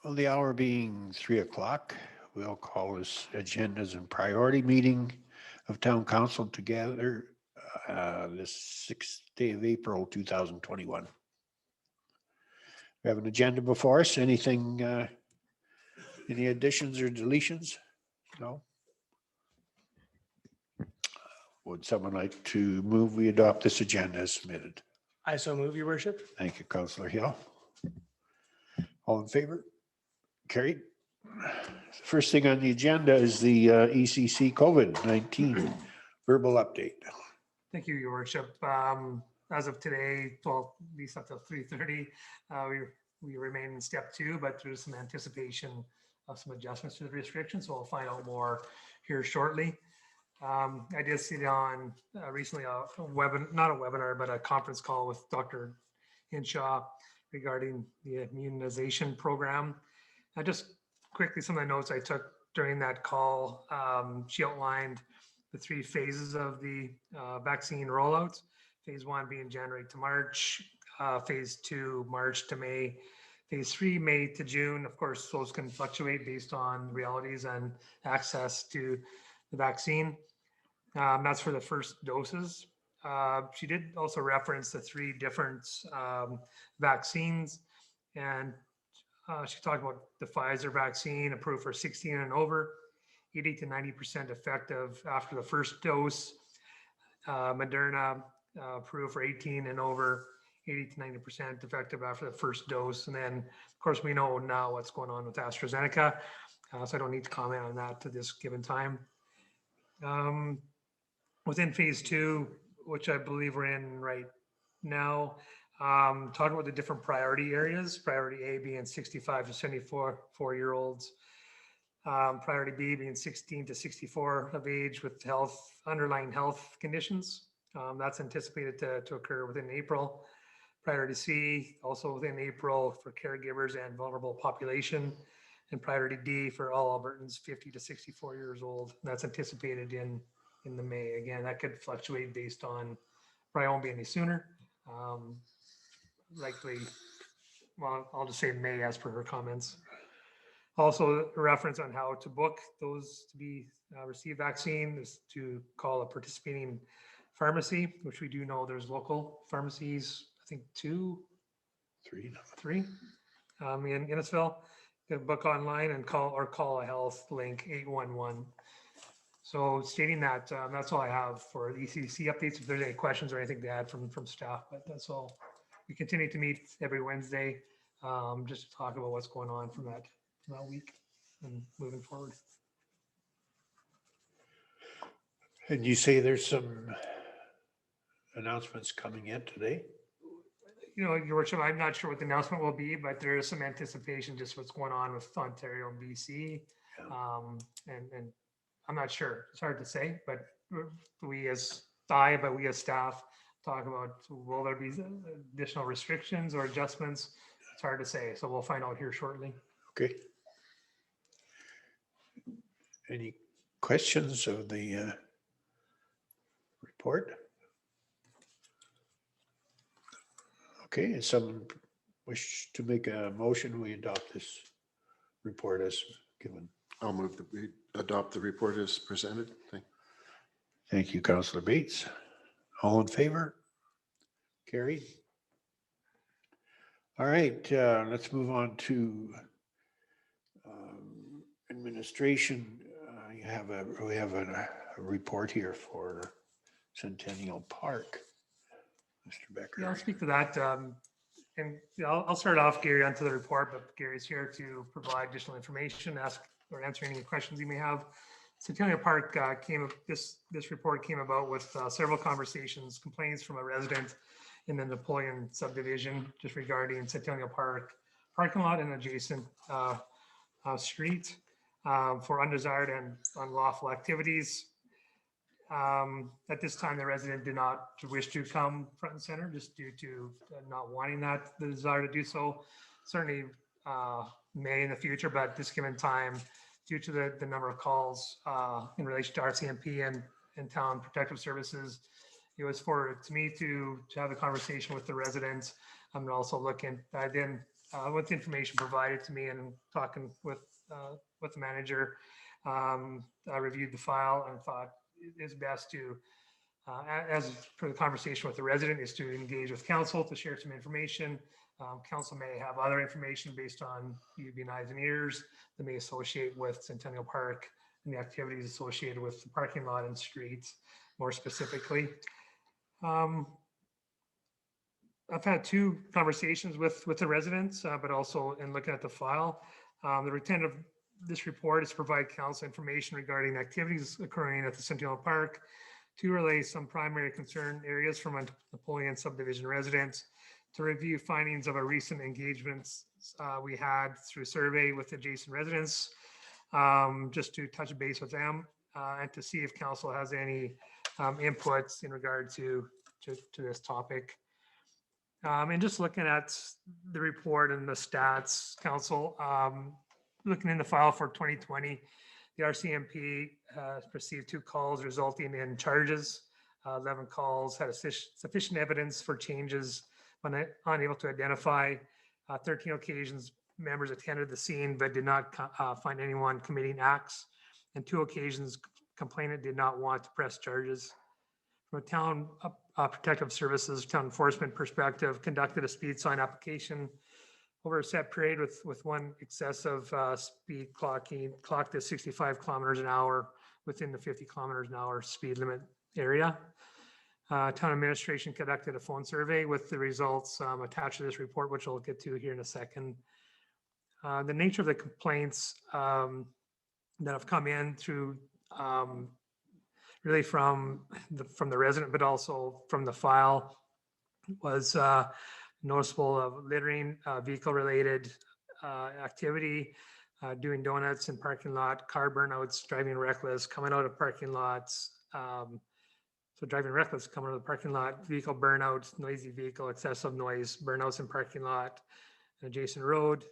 Well, the hour being 3 o'clock, we'll call this agendas and priority meeting of town council together this 6th day of April, 2021. We have an agenda before us. Anything, any additions or deletions? No? Would someone like to move we adopt this agenda as submitted? I so move, your worship. Thank you, Councillor Hill. All in favor? Carried. First thing on the agenda is the ECC COVID-19 verbal update. Thank you, your worship. As of today, well, at least up till 3:30, we remain in step 2, but there's some anticipation of some adjustments to the restrictions, so we'll find out more here shortly. I did see on recently not a webinar, but a conference call with Dr. Hinshaw regarding the immunization program. Just quickly, some of the notes I took during that call, she outlined the 3 phases of the vaccine rollout. Phase 1 being January to March, phase 2, March to May, phase 3, May to June. Of course, those can fluctuate based on realities and access to the vaccine. That's for the first doses. She did also reference the 3 different vaccines, and she talked about the Pfizer vaccine approved for 16 and over, 80 to 90% effective after the first dose. Moderna approved for 18 and over, 80 to 90% effective after the first dose. And then, of course, we know now what's going on with AstraZeneca, so I don't need to comment on that to this given time. Within phase 2, which I believe we're in right now, talking about the different priority areas, priority A being 65 to 74-year-olds, priority B being 16 to 64 of age with underlying health conditions. That's anticipated to occur within April. Priority C also within April for caregivers and vulnerable population, and priority D for all Albertans 50 to 64 years old. That's anticipated in the May. Again, that could fluctuate based on, probably won't be any sooner. Likely, well, I'll just say May as per her comments. Also, a reference on how to book those to be receive vaccine is to call a participating pharmacy, which we do know there's local pharmacies, I think 3 in Innisfail. You can book online and call a health link 811. So stating that, that's all I have for the ECC updates. If there's any questions or anything to add from staff, but that's all. We continue to meet every Wednesday, just to talk about what's going on from that week and moving forward. And you say there's some announcements coming in today? You know, your worship, I'm not sure what the announcement will be, but there is some anticipation just what's going on with Ontario and BC. Yeah. And I'm not sure. It's hard to say, but we as staff talk about, will there be additional restrictions or adjustments? It's hard to say. So we'll find out here shortly. Okay. Any questions of the report? Okay, if someone wish to make a motion, we adopt this report as given. I'll move that we adopt the report as presented. Thank you, Councillor Bates. All in favor? Carried. All right, let's move on to administration. We have a report here for Centennial Park. Mr. Becker. Yeah, I'll speak to that. And I'll start off, Gary, onto the report, but Gary's here to provide additional information, ask or answer any questions you may have. Centennial Park this report came about with several conversations, complaints from a resident in the Napoleon subdivision just regarding Centennial Park parking lot and adjacent street for undesired and unlawful activities. At this time, the resident did not wish to come front and center just due to not wanting the desire to do so. Certainly may in the future, but at this given time, due to the number of calls in relation to RCMP and town protective services, it was forwarded to me to have a conversation with the residents. I'm also looking, I with the information provided to me and talking with the manager, I reviewed the file and thought it's best to, as per the conversation with the resident, is to engage with council to share some information. Council may have other information based on you being eyes and ears that may associate with Centennial Park and the activities associated with the parking lot and streets more specifically. I've had 2 conversations with the residents, but also in looking at the file. The intent of this report is to provide council information regarding activities occurring at the Centennial Park, to relay some primary concern areas from a Napoleon subdivision residents, to review findings of a recent engagements we had through survey with adjacent residents, just to touch base with them and to see if council has any inputs in regard to this topic. And just looking at the report and the stats, council, looking in the file for 2020, the RCMP received 2 calls resulting in charges. 11 calls had sufficient evidence for changes when unable to identify. 13 occasions, members attended the scene but did not find anyone committing acts. And 2 occasions, complainant did not want to press charges. From a town protective services, town enforcement perspective, conducted a speed sign application over a set period with 1 excessive speed clocked at 65 kilometers an hour within the 50 kilometers an hour speed limit area. Town administration conducted a phone survey with the results attached to this report, which I'll get to here in a second. The nature of the complaints that have come in through really from the resident, but also from the file, was noticeable of littering, vehicle-related activity, doing donuts in parking lot, car burnouts, driving reckless, coming out of parking lots. So driving reckless, coming out of the parking lot, vehicle burnouts, noisy vehicle, excessive noise, burnouts in parking lot, adjacent road,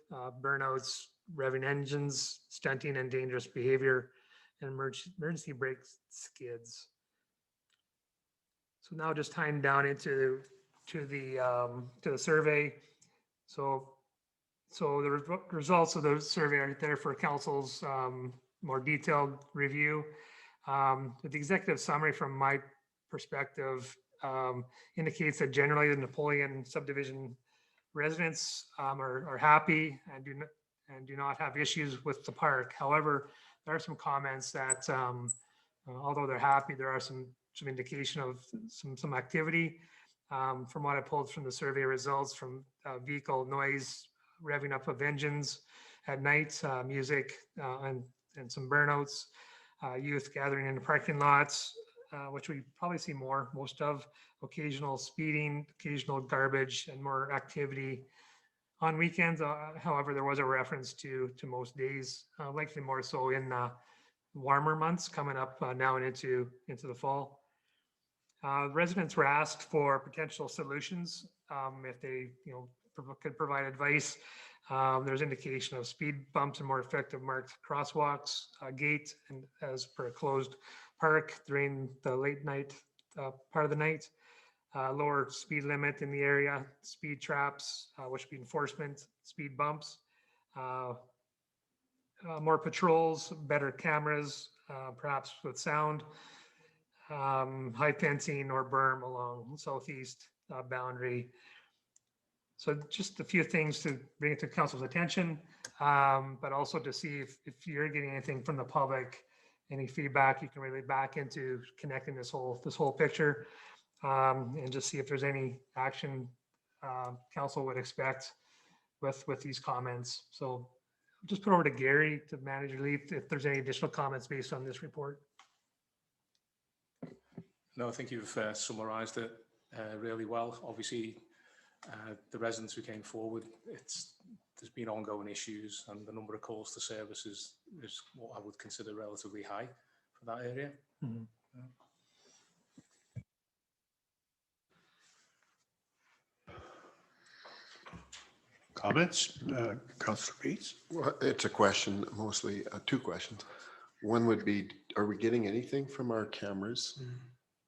burnouts, revving engines, stunting and dangerous behavior, and emergency brake skids. So now just tying down into the survey. So the results of the survey are there for council's more detailed review. But the executive summary from my perspective indicates that generally the Napoleon subdivision residents are happy and do not have issues with the park. However, there are some comments that although they're happy, there are some indication of some activity. From what I pulled from the survey results, from vehicle noise, revving up of engines at night, music, and some burnouts, youth gathering in the parking lots, which we probably see most of, occasional speeding, occasional garbage, and more activity on weekends. However, there was a reference to most days, likely more so in warmer months coming up now and into the fall. Residents were asked for potential solutions if they could provide advice. There's indication of speed bumps and more effective marked crosswalks, gate, and as per a closed park during the late night part of the night. Lower speed limit in the area, speed traps, which would be enforcement, speed bumps, more patrols, better cameras, perhaps with sound, high fencing or berm along southeast boundary. So just a few things to bring it to council's attention, but also to see if you're getting anything from the public, any feedback you can relay back into connecting this whole picture, and just see if there's any action council would expect with these comments. So just put over to Gary to manage relief if there's any additional comments based on this report. No, I think you've summarised it really well. Obviously, the residents who came forward, there's been ongoing issues, and the number of calls to services is what I would consider relatively high for that area. Mm-hmm. Comments, Councillor Bates? Well, it's a question, mostly 2 questions. One would be, are we getting anything from our cameras?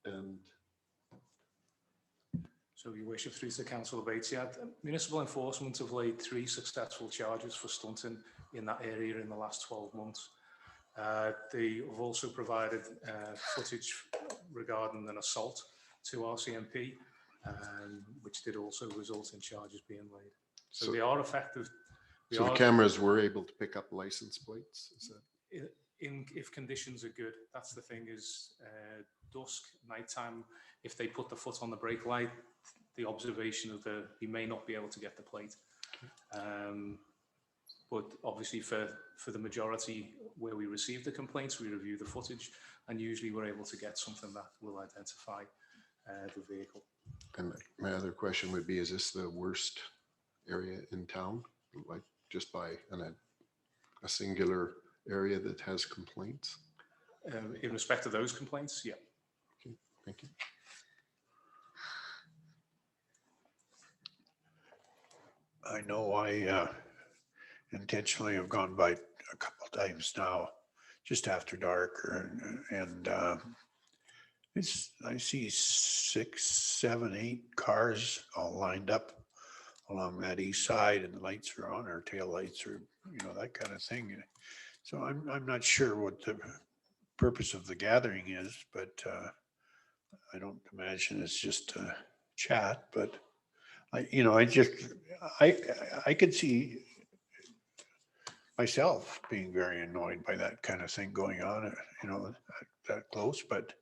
And So your worship, through to Councillor Bates, yeah, municipal enforcement have laid 3 successful charges for stunting in that area in the last 12 months. They have also provided footage regarding an assault to RCMP, which did also result in charges being laid. So they are effective. So the cameras were able to pick up license plates? Is that? If conditions are good, that's the thing, is dusk, nighttime, if they put the foot on the brake light, the observation of he may not be able to get the plate. But obviously for the majority where we receive the complaints, we review the footage, and usually we're able to get something that will identify the vehicle. And my other question would be, is this the worst area in town? Like just by a singular area that has complaints? In respect to those complaints, yeah. Okay, thank you. I know I intentionally have gone by a couple times now, just after dark, and I see 6, 7, 8 cars all lined up along that east side, and the lights are on, or tail lights, or that kind of thing. So I'm not sure what the purpose of the gathering is, but I don't imagine it's just a chat. But I could see myself being very annoyed by that kind of thing going on, that close. But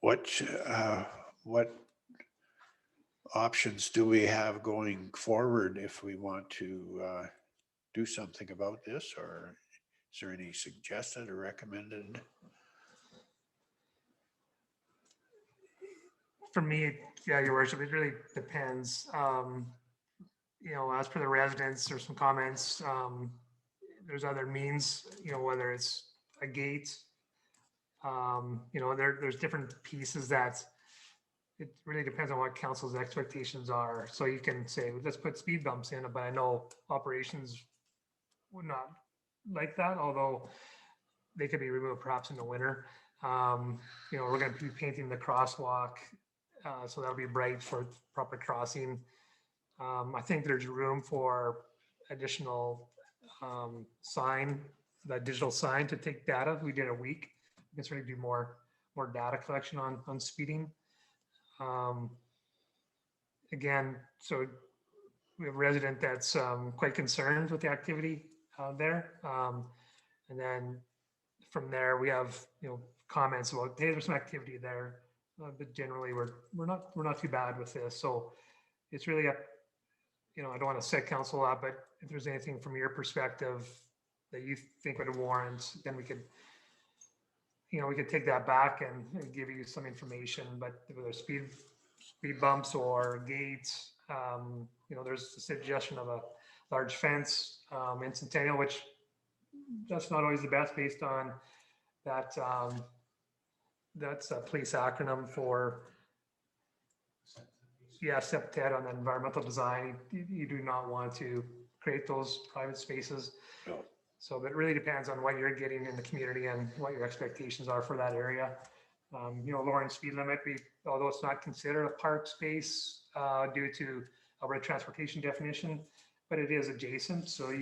what options do we have going forward if we want to do something about this, or is there any suggested or recommended? For me, yeah, your worship, it really depends. As per the residents, there's some comments. There's other means, whether it's a gate, there's different pieces that it really depends on what council's expectations are. So you can say, let's put speed bumps in, but I know operations would not like that, although they could be removed perhaps in the winter. We're going to be painting the crosswalk, so that'll be bright for proper crossing. I think there's room for additional that digital sign to take data. We did a week. We can certainly do more data collection on speeding. Again, so we have a resident that's quite concerned with the activity there. And then from there, we have comments about, hey, there's some activity there, but generally we're not too bad with this. So it's really up. I don't want to set council up, but if there's anything from your perspective that you think would warrant, then we could take that back and give you some information. But whether speed bumps or gates, there's a suggestion of a large fence in Centennial, which that's not always the best based on that. That's a police acronym for, SEPTED on the environmental design. You do not want to create those private spaces. No. So, but it really depends on what you're getting in the community and what your expectations are for that area. Lowering speed limit, although it's not considered a park space due to Alberta transportation definition, but it is adjacent. So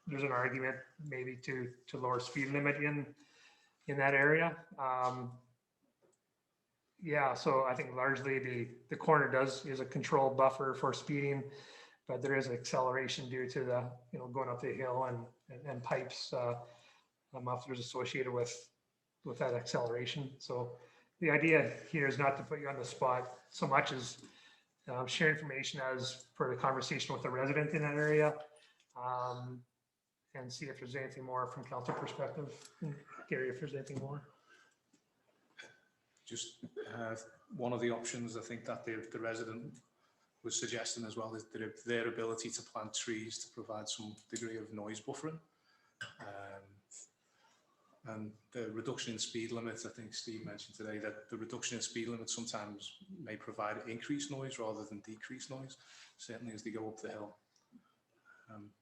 there's an argument maybe to lower speed limit in that area. So I think largely the corner is a controlled buffer for speeding, but there is an acceleration due to the going up the hill and pipes, mufflers associated with that acceleration. So the idea here is not to put you on the spot so much as share information as per the conversation with the resident in that area, and see if there's anything more from council perspective. Gary, if there's anything more. Just one of the options I think that the resident was suggesting as well is their ability to plant trees to provide some degree of noise buffering. And the reduction in speed limits, I think Steve mentioned today that the reduction in speed limits sometimes may provide increased noise rather than decreased noise, certainly as they go up the hill.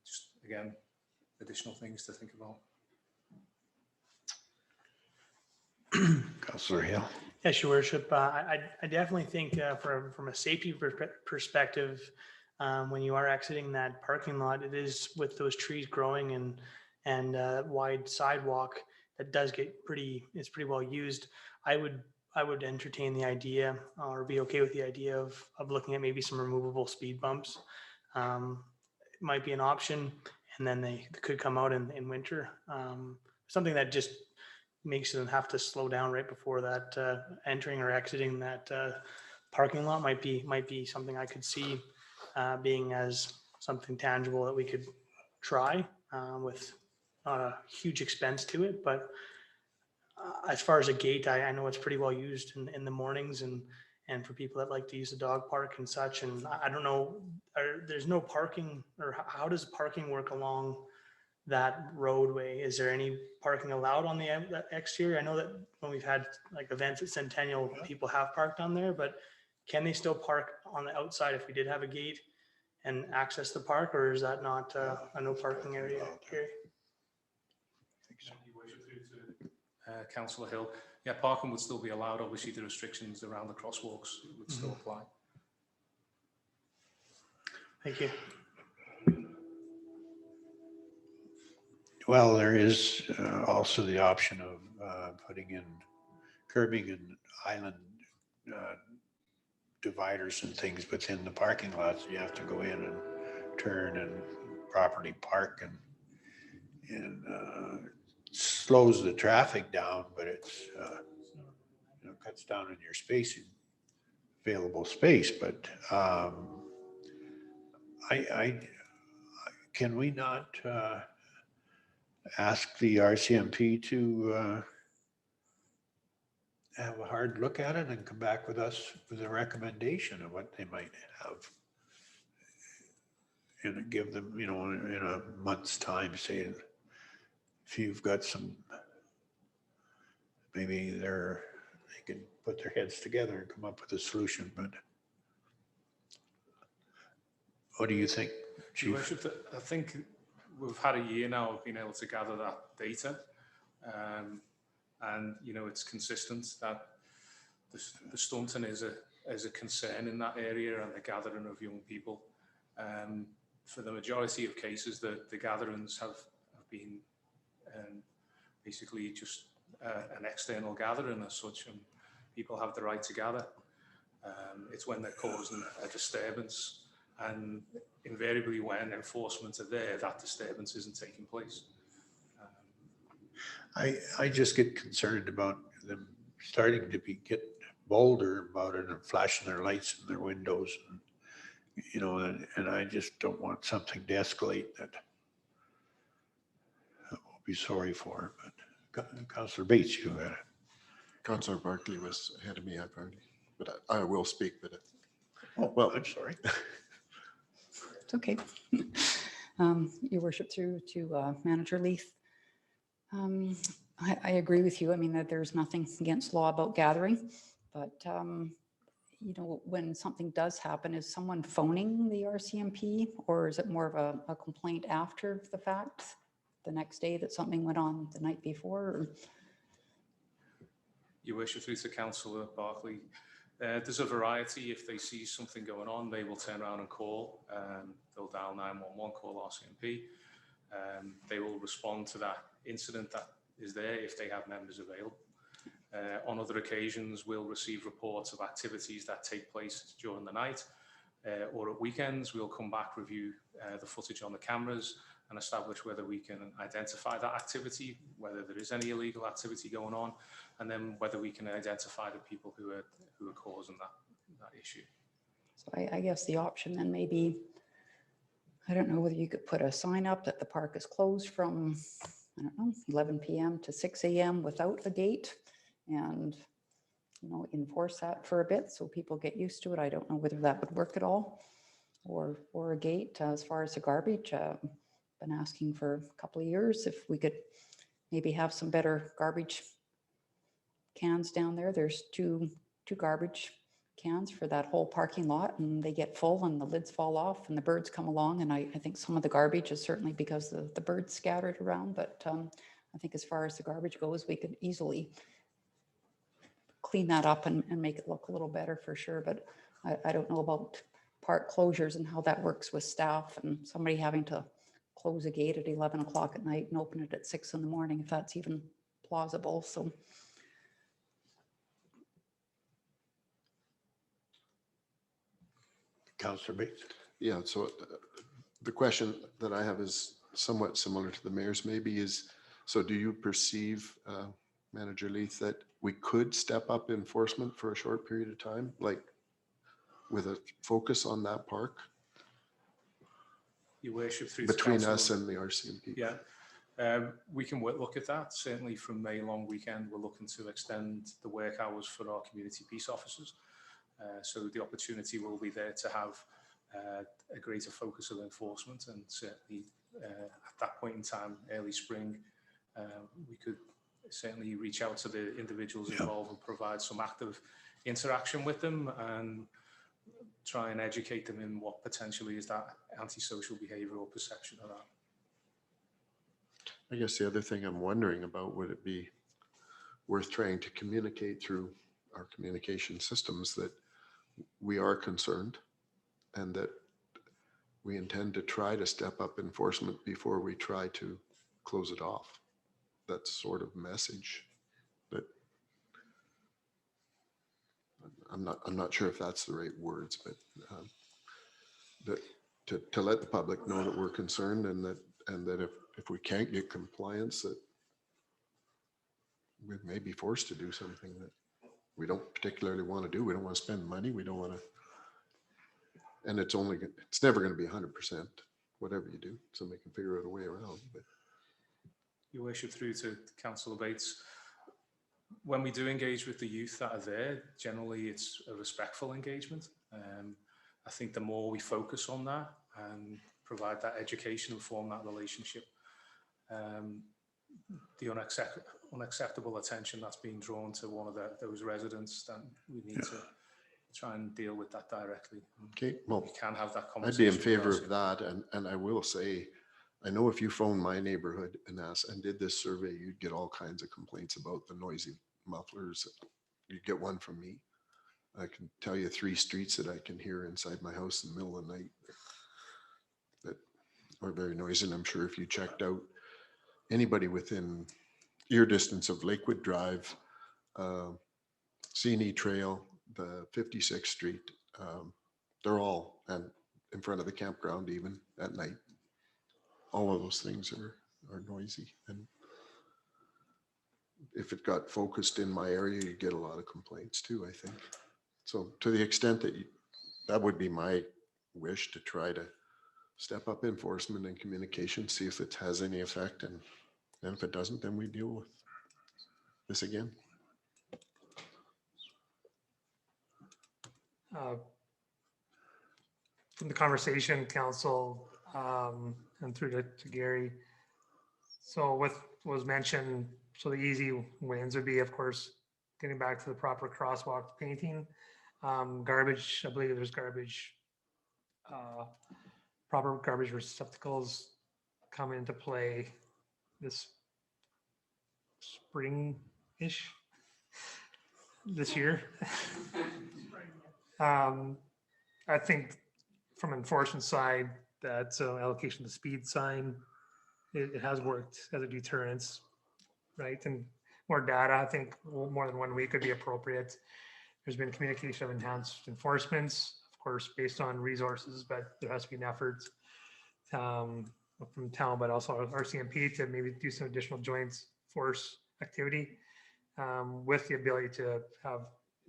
Just again, additional things to think about. Councillor Hill. Yes, Your Worship. I definitely think from a safety perspective, when you are exiting that parking lot, it is with those trees growing and wide sidewalk that does get it's pretty well used. I would entertain the idea or be okay with the idea of looking at maybe some removable speed bumps. It might be an option, and then they could come out in winter. Something that just makes them have to slow down right before that entering or exiting that parking lot might be something I could see being as something tangible that we could try with not a huge expense to it. But as far as a gate, I know it's pretty well used in the mornings and for people that like to use the dog park and such. And I don't know, there's no parking, or how does parking work along that roadway? Is there any parking allowed on the exterior? I know that when we've had like events at Centennial, people have parked on there, but can they still park on the outside if we did have a gate and access the park, or is that not a no parking area here? Councillor Hill, yeah, parking would still be allowed. Obviously, the restrictions around the crosswalks would still apply. Thank you. Well, there is also the option of putting in curbing and island dividers and things within the parking lots. You have to go in and turn and properly park, and slows the traffic down, but it's cuts down on your spacing, available space. But can we not ask the RCMP to have a hard look at it and come back with us with a recommendation of what they might have? And give them, in a month's time, saying, if you've got some, maybe they can put their heads together and come up with a solution. But what do you think, Your Chief? Worship, I think we've had a year now of being able to gather that data. And, it's consistent that the stunting is a concern in that area, and the gathering of young people. For the majority of cases, the gatherings have been basically just an external gathering as such, and people have the right to gather. It's when they're causing a disturbance, and invariably when enforcement are there, that disturbance isn't taking place. I just get concerned about them starting to get bolder about it and flashing their lights in their windows, and I just don't want something to escalate that we'll be sorry for. But Councillor Bates, you had it. Councillor Barkley was ahead of me, I've already, but I will speak, but Well, I'm sorry. It's okay. Your Worship, through to Manager Leith. I agree with you. I mean, that there's nothing against law about gathering, but when something does happen, is someone phoning the RCMP, or is it more of a complaint after the fact, the next day that something went on the night before? Or? Your Worship, through to Councillor Barkley, there's a variety. If they see something going on, they will turn around and call. They'll dial 911, call RCMP. They will respond to that incident that is there if they have members available. On other occasions, we'll receive reports of activities that take place during the night or at weekends. We'll come back, review the footage on the cameras and establish whether we can identify that activity, whether there is any illegal activity going on, and then whether we can identify the people who are causing that issue. So I guess the option then maybe, I don't know whether you could put a sign up that the park is closed from, I don't know, 11 p.m. to 6 a.m. without a gate, and enforce that for a bit so people get used to it. I don't know whether that would work at all, or a gate. As far as the garbage, been asking for a couple of years if we could maybe have some better garbage cans down there. There's two garbage cans for that whole parking lot, and they get full and the lids fall off and the birds come along, and I think some of the garbage is certainly because of the birds scattered around, but I think as far as the garbage goes, we could easily clean that up and make it look a little better for sure. But I don't know about park closures and how that works with staff and somebody having to close a gate at 11 o'clock at night and open it at 6 in the morning, if that's even plausible. So Councillor Bates. Yeah, so the question that I have is somewhat similar to the mayor's maybe is, so do you perceive, Manager Leith, that we could step up enforcement for a short period of time, like with a focus on that park Your worship, through the between council. us and the RCMP? Yeah, we can look at that. Certainly from May long weekend, we're looking to extend the work hours for our community peace officers. So the opportunity will be there to have a greater focus of enforcement, and certainly at that point in time, early spring, we could certainly reach out to the individuals involved and provide some active interaction with them and try and educate them in what potentially is that antisocial behaviour or perception of that. I guess the other thing I'm wondering about, would it be worth trying to communicate through our communication systems that we are concerned and that we intend to try to step up enforcement before we try to close it off? That sort of message that I'm not sure if that's the right words, but that to let the public know that we're concerned and that if we can't get compliance, that we may be forced to do something that we don't particularly want to do. We don't want to spend money. We don't want to, and it's never going to be 100%, whatever you do. Somebody can figure out a way around. But Your worship, through to Councillor Bates, when we do engage with the youth that are there, generally it's a respectful engagement. I think the more we focus on that and provide that education and form that relationship, the unacceptable attention that's being drawn to one of those residents, then we need to try and deal with that directly. okay, well, We can have that I'd conversation. be in favor with of that. And I will say, I know if you phone my neighborhood and asked and did this survey, you'd get all kinds of complaints about the noisy mufflers. You'd get one from me. I can tell you 3 streets that I can hear inside my house in the middle of the night that are very noisy. And I'm sure if you checked out anybody within ear distance of Lakewood Drive, CNE Trail, the 56th Street, they're all, and in front of the campground even at night. All of those things are noisy. And if it got focused in my area, you get a lot of complaints too, I think. So to the extent that that would be my wish, to try to step up enforcement and communication, see if it has any effect. And if it doesn't, then we deal with this again. From the conversation, council, and through to Gary. So what was mentioned, so the easy wins would be, of course, getting back to the proper crosswalk painting. Garbage, I believe there's garbage, proper garbage receptacles come into play this spring-ish this year. I think from enforcement side, that allocation of the speed sign, it has worked as a deterrence, right? And more data, I think more than 1 week could be appropriate. There's been communication of enhanced enforcements, of course, based on resources, but there has to be an effort from town, but also RCMP to maybe do some additional joint force activity with the ability to have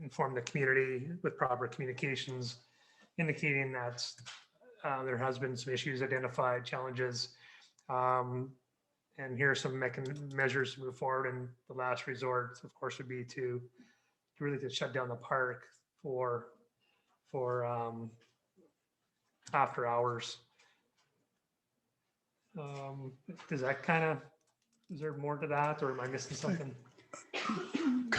inform the community with proper communications, indicating that there has been some issues identified, challenges, and here are some measures to move forward. And the last resort, of course, would be to really to shut down the park for after hours. Does that kind of, is there more to that, or am I missing something?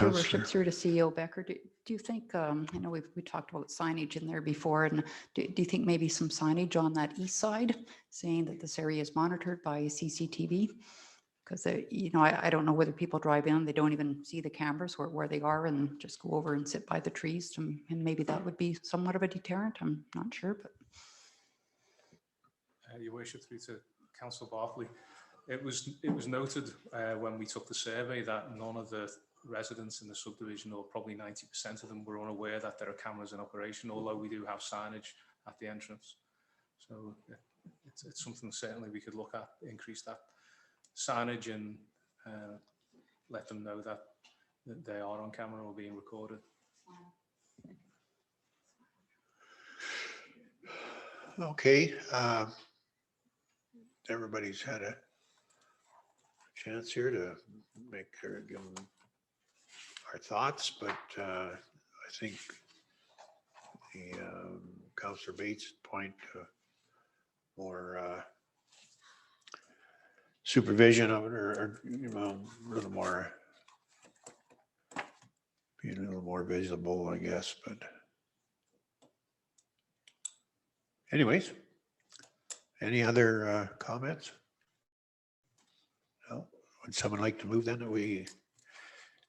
Your worship, through to CEO Becker, do you think, I know we talked about signage in there before, and do you think maybe some signage on that east side saying that this area is monitored by CCTV Because, I don't know whether people drive in, they don't even see the cameras where they are and just go over and sit by the trees. And maybe that would be somewhat of a deterrent. I'm not sure, but. Your worship, through to Councillor Barclay. It was noted when we took the survey that none of the residents in the subdivision, or probably 90% of them, were unaware that there are cameras in operation, although we do have signage at the entrance. So it's something certainly we could look at, increase that signage and let them know that they are on camera or being recorded. Okay. Everybody's had a chance here to give them our thoughts, but I think the Councillor Bates' point, more supervision of it, or a little more, being a little more visible, I guess. But anyways, any other comments? No? Would someone like to move then that we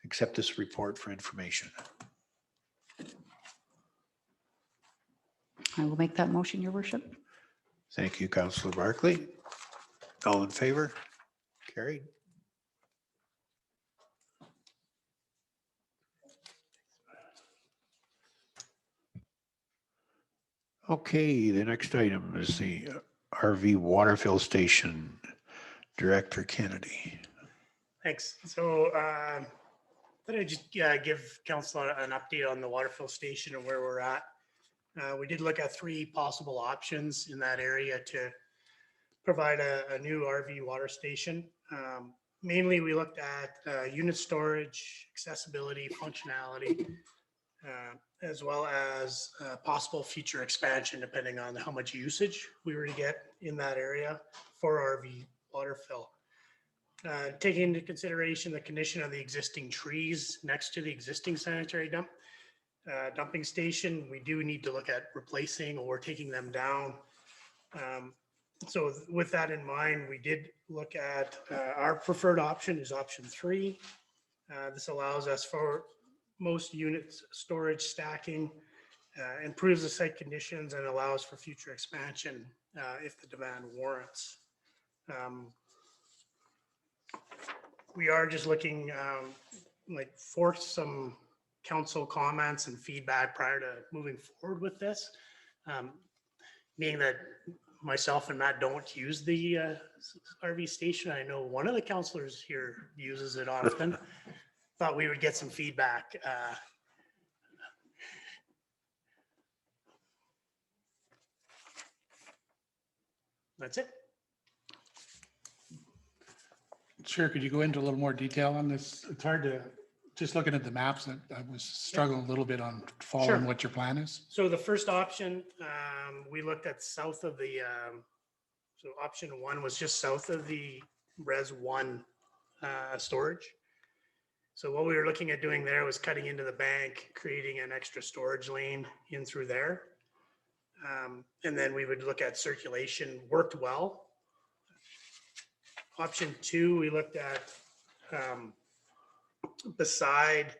accept this report for information? I will make that motion, Your Worship. Thank you, Councillor Barclay. All in favor? Carried. Okay, the next item is the RV water fill station. Director Kennedy. Thanks. So thought I'd just give council an update on the water fill station and where we're at. We did look at 3 possible options in that area to provide a new RV water station. Mainly we looked at unit storage, accessibility, functionality, as well as possible future expansion depending on how much usage we were to get in that area for RV water fill. Taking into consideration the condition of the existing trees next to the existing sanitary dumping station, we do need to look at replacing or taking them down. So with that in mind, we did look at our preferred option is option 3. This allows us for most units storage stacking, improves the site conditions, and allows for future expansion if the demand warrants. We are just looking for some council comments and feedback prior to moving forward with this. Being that myself and Matt don't use the RV station, I know one of the councillors here uses it often. Thought we would get some feedback. That's it. Sure, could you go into a little more detail on this? It's hard to, just looking at the maps, I was struggling a little bit on following Sure. what your plan is. So the first option, we looked at south of the, so option 1 was just south of the Res 1 storage. So what we were looking at doing there was cutting into the bank, creating an extra storage lane in through there. And then we would look at circulation, worked well. Option 2, we looked at beside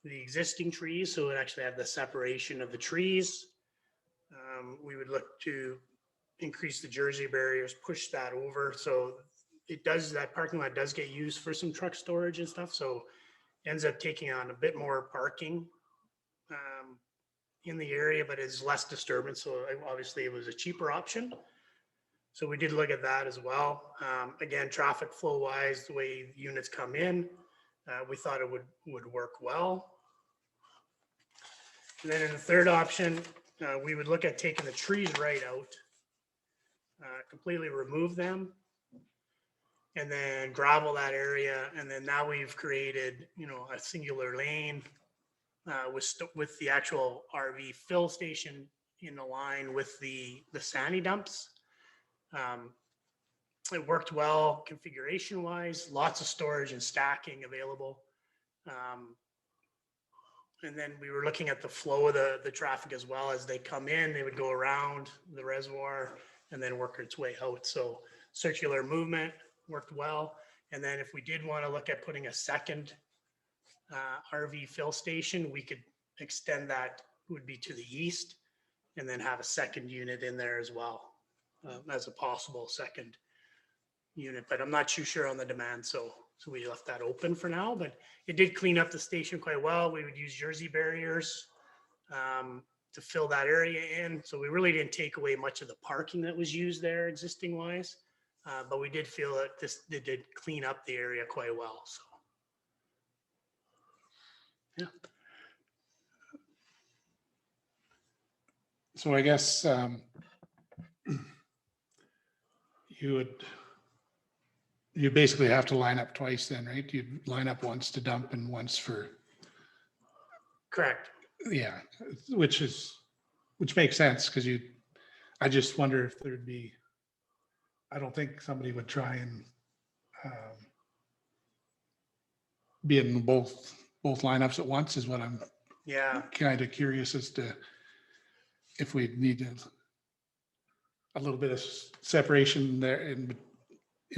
the existing trees, so it actually had the separation of the trees. We would look to increase the Jersey barriers, push that over. So it does, that parking lot does get used for some truck storage and stuff. So ends up taking on a bit more parking in the area, but it's less disturbance. So obviously it was a cheaper option. So we did look at that as well. Again, traffic flow wise, the way units come in, we thought it would work well. And then in the third option, we would look at taking the trees right out, completely remove them, and then gravel that area. And then now we've created, a singular lane with the actual RV fill station in line with the sandy dumps. It worked well configuration wise, lots of storage and stacking available. And then we were looking at the flow of the traffic as well. As they come in, they would go around the reservoir and then work its way out. So circular movement worked well. And then if we did want to look at putting a second RV fill station, we could extend that, would be to the east, and then have a second unit in there as well, as a possible second unit. But I'm not too sure on the demand, so we left that open for now. But it did clean up the station quite well. We would use Jersey barriers to fill that area in. So we really didn't take away much of the parking that was used there existing wise. But we did feel that it did clean up the area quite well. So, yeah. So I guess you basically have to line up twice then, right? You'd line up once to dump and once for, Correct. yeah, which makes sense because I just wonder if there'd be, I don't think somebody would try and be in both lineups at once is what I'm Yeah. kind of curious as to if we need a little bit of separation there in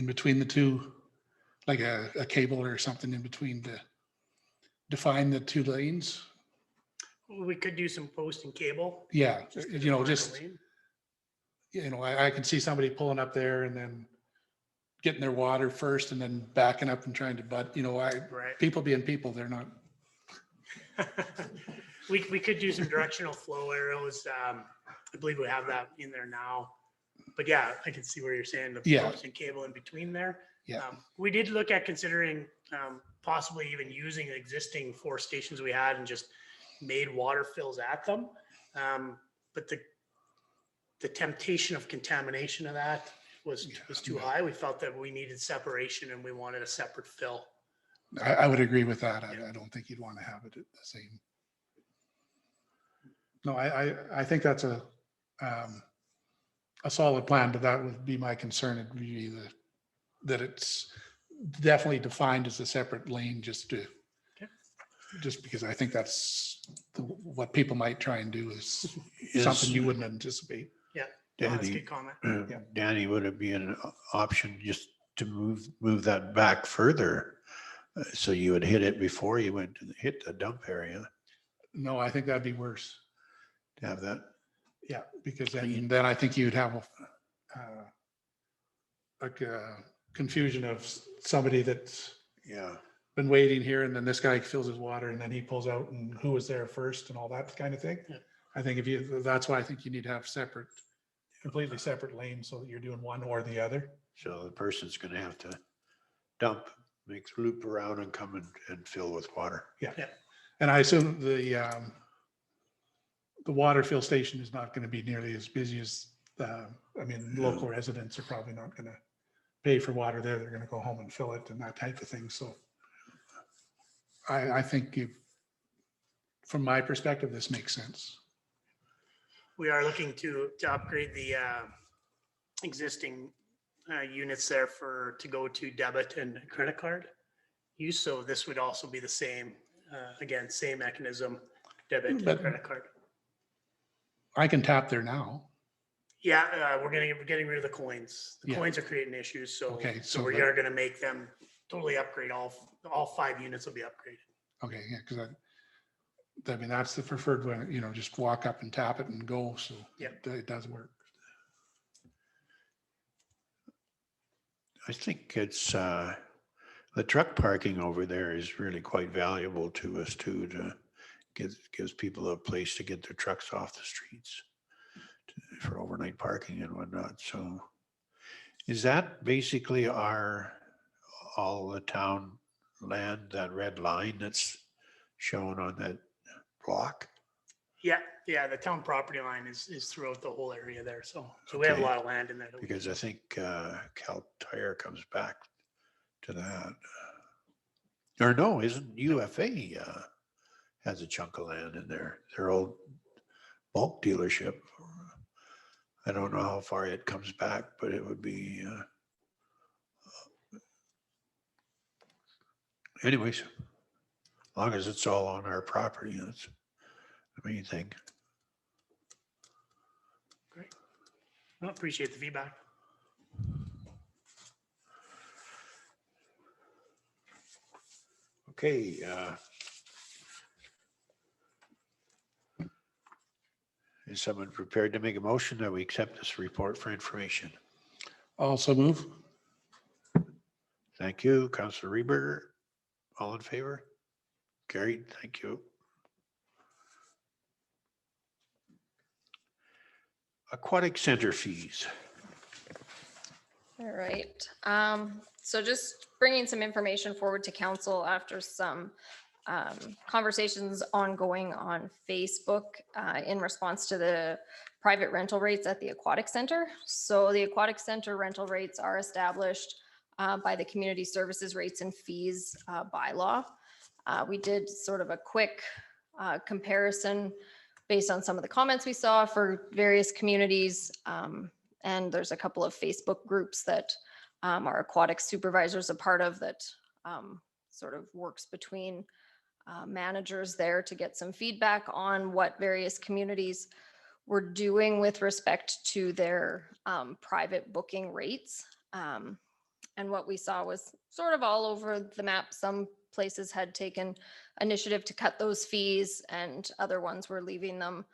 between the two, like a cable or something in between to define the two lanes. We could do some post and cable. Yeah, just to you know, define the just, lane. you know, I can see somebody pulling up there and then getting their water first and then backing up and trying to, but you know, Right. people being people, they're not. We could do some directional flow arrows. I believe we have that in there now. But yeah, I can see where you're saying the Yeah. post and cable in between there. Yeah. We did look at considering possibly even using the existing 4 stations we had and just made water fills at them. But the temptation of contamination of that was too high. We felt that we needed separation and we wanted a separate fill. I would agree with that. I don't think you'd want to have it at the same. No, I think that's a solid plan, but that would be my concern. It'd be that it's definitely defined as a separate lane just because I think that's what people might try and do is something you wouldn't anticipate. Yeah, that's a Danny, good comment. Yeah. Danny, would it be an option just to move that back further? So you would hit it before you went to hit the dump area No, I think that'd be worse. to have that. Yeah, because then I think you'd have like a confusion of somebody that's Yeah. been waiting here and then this guy fills his water and then he pulls out and who was there first and all that kind of thing. Yeah. I think that's why I think you need to have completely separate lanes so that you're doing one or the other. So the person's going to have to dump, make the loop around and come and fill with water. Yeah. Yeah. And I assume the water fill station is not going to be nearly as busy as, local residents are probably not going to pay for water there. They're going to go home and fill it and that type of thing. So I think from my perspective, this makes sense. We are looking to upgrade the existing units there to go to debit and credit card use. So this would also be the same, again, same mechanism, debit and But- credit card. I can tap there now. Yeah, we're getting rid of the coins. The Yeah. coins are creating issues, so Okay, so so we the- are going to make them totally upgrade. All 5 units will be upgraded. Okay, yeah, because that's the preferred one, just walk up and tap it and go. So Yep. it does work. I think it's, the truck parking over there is really quite valuable to us too, gives people a place to get their trucks off the streets for overnight parking and whatnot. So is that basically all the town land, that red line that's shown on that block? Yeah, the town property line is throughout the whole area there. So we have a Okay. lot of land in there. that we- Because I think Cal Tire comes back to that. Or no, isn't UFA has a chunk of land in there, their old bulk dealership. I don't know how far it comes back, but it would be. Anyways, as long as it's all on our property, that's the main thing. Great. I appreciate the feedback. Okay. Is someone prepared to make a motion that we accept this report for information? Also move. Thank you, Councillor Reberger. All in favor? Carried, thank you. Aquatic center fees. All right. So just bringing some information forward to council after some conversations ongoing on Facebook in response to the private rental rates at the aquatic center. So the aquatic center rental rates are established by the community services rates and fees bylaw. We did sort of a quick comparison based on some of the comments we saw for various communities. And there's a couple of Facebook groups that our aquatic supervisors a part of that sort of works between managers there to get some feedback on what various communities were doing with respect to their private booking rates. And what we saw was sort of all over the map. Some places had taken initiative to cut those fees and other ones were leaving them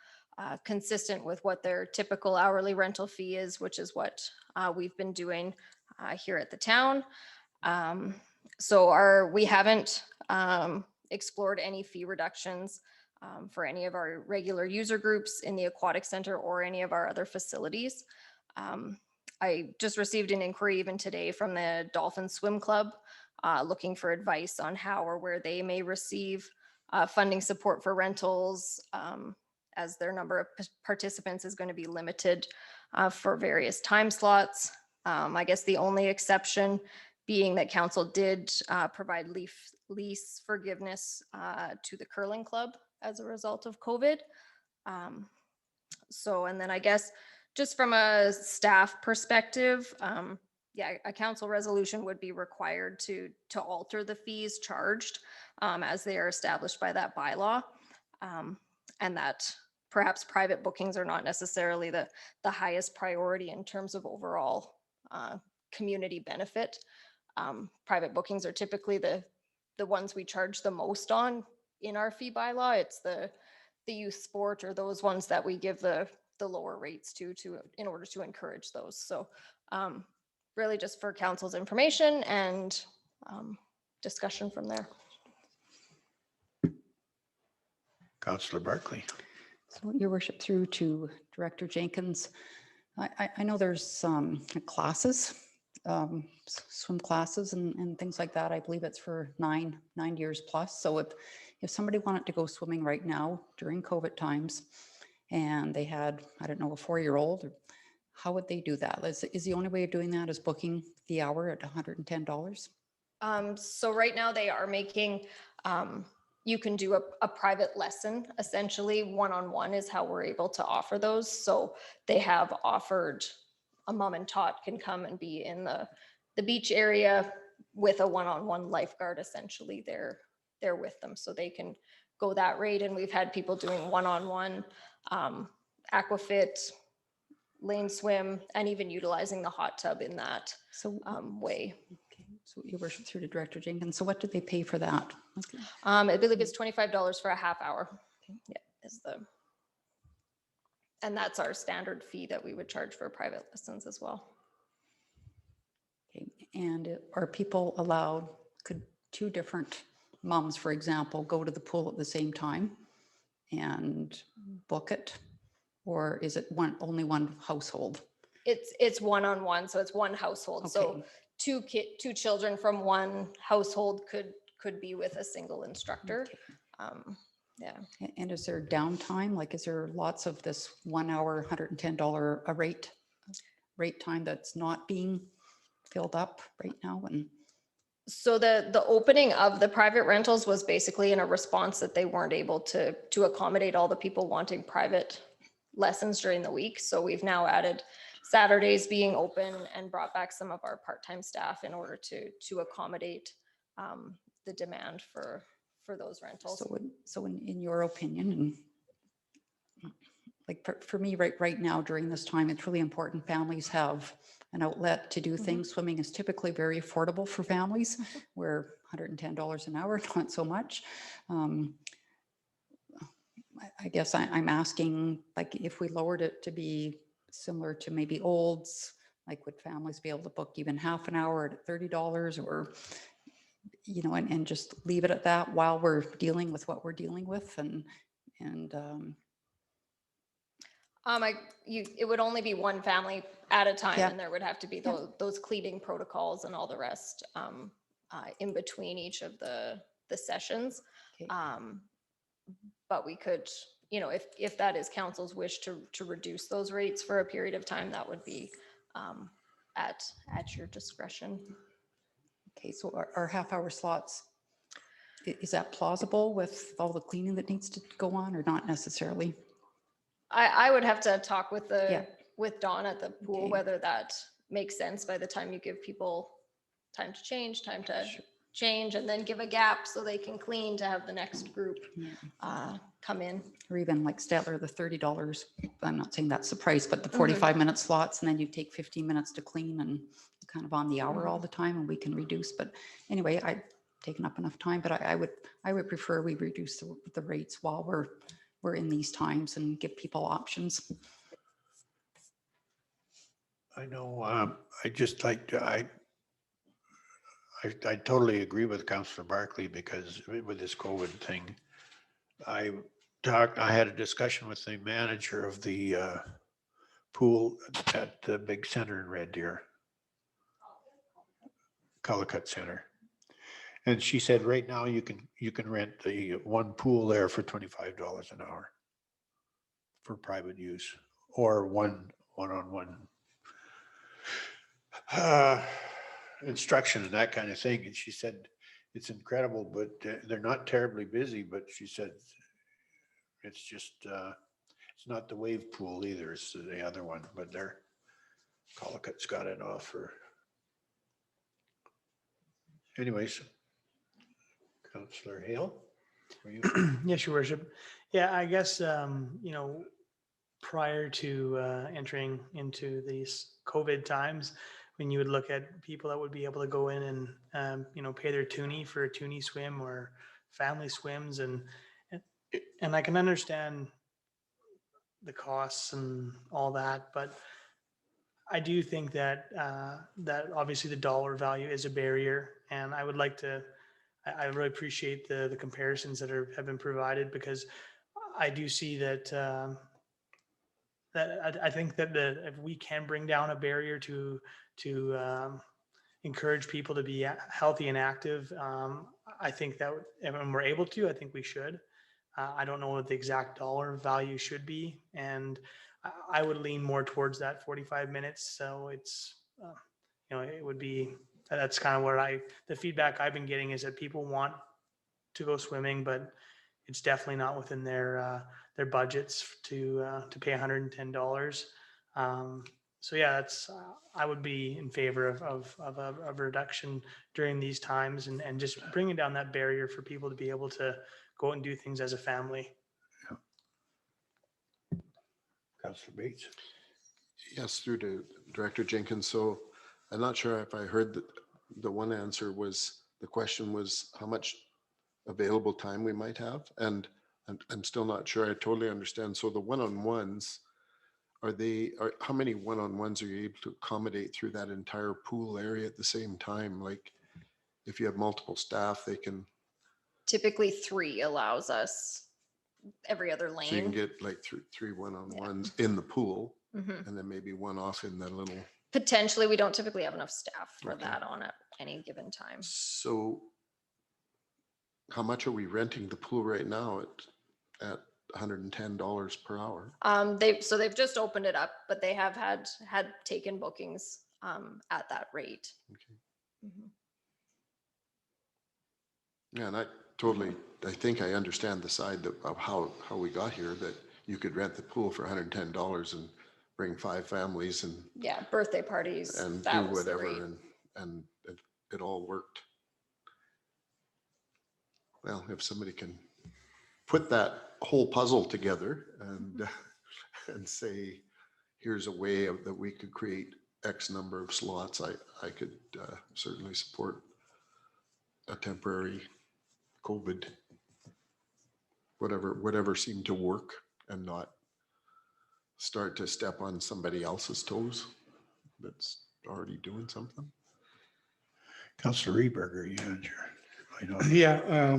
consistent with what their typical hourly rental fee is, which is what we've been doing here at the town. So we haven't explored any fee reductions for any of our regular user groups in the aquatic center or any of our other facilities. I just received an inquiry even today from the Dolphin Swim Club looking for advice on how or where they may receive funding support for rentals as their number of participants is going to be limited for various time slots. I guess the only exception being that council did provide lease forgiveness to the curling club as a result of COVID. And then I guess just from a staff perspective, yeah, a council resolution would be required to alter the fees charged as they are established by that bylaw. And that perhaps private bookings are not necessarily the highest priority in terms of overall community benefit. Private bookings are typically the ones we charge the most on in our fee bylaw. It's the youth sport or those ones that we give the lower rates to in order to encourage those. So really just for council's information and discussion from there. Councillor Barclay. So your worship, through to Director Jenkins, I know there's some classes, swim classes and things like that. I believe it's for nine years plus. So if somebody wanted to go swimming right now during COVID times and they had, I don't know, a 4-year-old, how would they do that? Is the only way of doing that is booking the hour at $110? So right now they are making, you can do a private lesson, essentially one-on-one is how we're able to offer those. So they have offered a mom and tot can come and be in the beach area with a one-on-one lifeguard, essentially they're with them. So they can go that rate. And we've had people doing one-on-one aquafit, lane swim, and even utilizing the hot tub in that way. Okay. So your worship, through to Director Jenkins. So what do they pay for that? Okay. I believe it's $25 for a half hour. Yeah, and that's our standard fee that we would charge for private lessons as well. Okay. And are people allowed, could two different moms, for example, go to the pool at the same time and book it? Or is it only one household? It's one-on-one, so it's one household. So Okay. two children from one household could be with a single instructor. Okay. Yeah. And is there downtime? Like, is there lots of this 1 hour, $110 a rate time that's not being filled up right now? And So the opening of the private rentals was basically in a response that they weren't able to accommodate all the people wanting private lessons during the week. So we've now added Saturdays being open and brought back some of our part-time staff in order to accommodate the demand for those rentals. so in your opinion, and like for me right now during this time, it's really important families have an outlet to do things. Swimming is typically very affordable for families, where $110 an hour, not so much. I guess I'm asking, like, if we lowered it to be similar to maybe Olds, like would families be able to book even half an hour at $30 or, you know, and just leave it at that while we're dealing with what we're dealing with and, It would only be one family at a time, Yeah. and there would have to be Yeah. those cleaning protocols and all the rest in between each of the sessions. okay. But we could, you know, if that is council's wish to reduce those rates for a period of time, that would be at your discretion. Okay, so our half-hour slots, is that plausible with all the cleaning that needs to go on or not necessarily? I would have to talk with Yeah. with Dawn at the pool, Okay. whether that makes sense by the time you give people time to change, change, and then give a gap so they can clean to have the next group Yeah. come in. Or even like Statler, the $30. I'm not saying that's the price, but the Mm-hmm. 45-minute slots, and then you take 15 minutes to clean and kind of on the hour all the time, and we can reduce. But anyway, I've taken up enough time, but I would prefer we reduce the rates while we're in these times and give people options. I know, I just like to, I totally agree with Councillor Barkley because with this COVID thing, I had a discussion with the manager of the pool at the big center in Red Deer, Cullicut Center. And she said, right now you can rent the one pool there for $25 an hour for private use or one-on-one instruction and that kind of thing. And she said, it's incredible, but they're not terribly busy, but she said, it's just, it's not the wave pool either. It's the other one, but they're, Collicutt's got it off for. Anyways, Councillor Hale, were you? Yes, your worship. Yeah, I guess, you know, prior to entering into these COVID times, when you would look at people that would be able to go in and, you know, pay their toonie for a toonie swim or family swims. And I can understand the costs and all that, but I do think that that obviously the dollar value is a barrier, and I would like to. I really appreciate the comparisons that have been provided, because I do see that I think that if we can bring down a barrier to encourage people to be healthy and active, I think that when we're able to, I think we should. I don't know what the exact dollar value should be, and I would lean more towards that 45 minutes. So it's, you know, it would be, that's kind of where the feedback I've been getting is that people want to go swimming, but it's definitely not within their budgets to pay $110. So yeah, that's, I would be in favor of a reduction during these times, and just bringing down that barrier for people to be able to go and do things as a family. Councillor Bates. Yes, through to Director Jenkins. So I'm not sure if I heard that the one answer was, the question was how much available time we might have. And I'm still not sure I totally understand. So the one-on-ones, how many one-on-ones are you able to accommodate through that entire pool area at the same time? Like if you have multiple staff, they can, Typically 3 allows us every other so you can lane. get like three one-on-ones in the pool, Mhm. and then maybe one off in that little. Potentially, we don't typically have enough staff for Okay. that on at any given time. So how much are we renting the pool right now at $110 per hour? They've just opened it up, but they have had taken bookings at that rate. Okay. Mhm. Yeah, and I think I understand the side of how we got here, that you could rent the pool for $110 and bring 5 families and Yeah, birthday parties. do That was the rate. whatever, and it all worked. Well, if somebody can put that whole puzzle together and say, here's a way that we could create X number of slots, I could certainly support a temporary COVID, whatever seemed to work and not start to step on somebody else's toes that's already doing something. Councillor Reberger, you had your, I know. Yeah,